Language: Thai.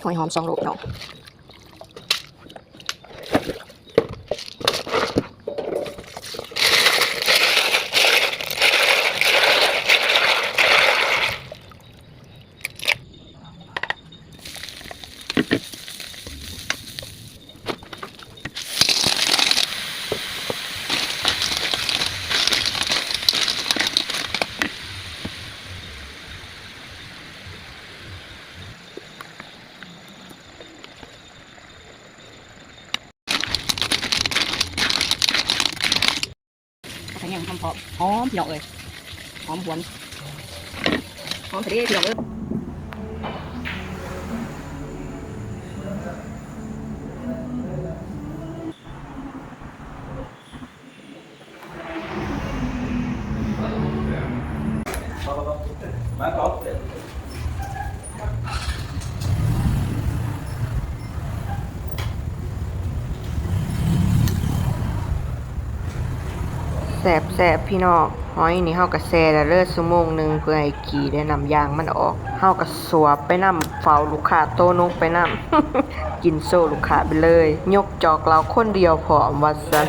หอยหอม2 โลเนาะใส่ยังหอมหอมพี่น้องเอ้ยหอมหวนหอมทะเลพี่น้องเอ้ยแสบพี่น้องหอยนี่เฮาก็แช่แล้วเลิศชั่วโมงนึงเพื่อให้ขี้ได้น้ำยางมันออกเฮาก็สวบไปนำเฝ้าลูกค้าโตะนกไปนำ กินโซ่ลูกค้าไปเลยยกจอกเราคนเดียวพร้อมว่าซั่น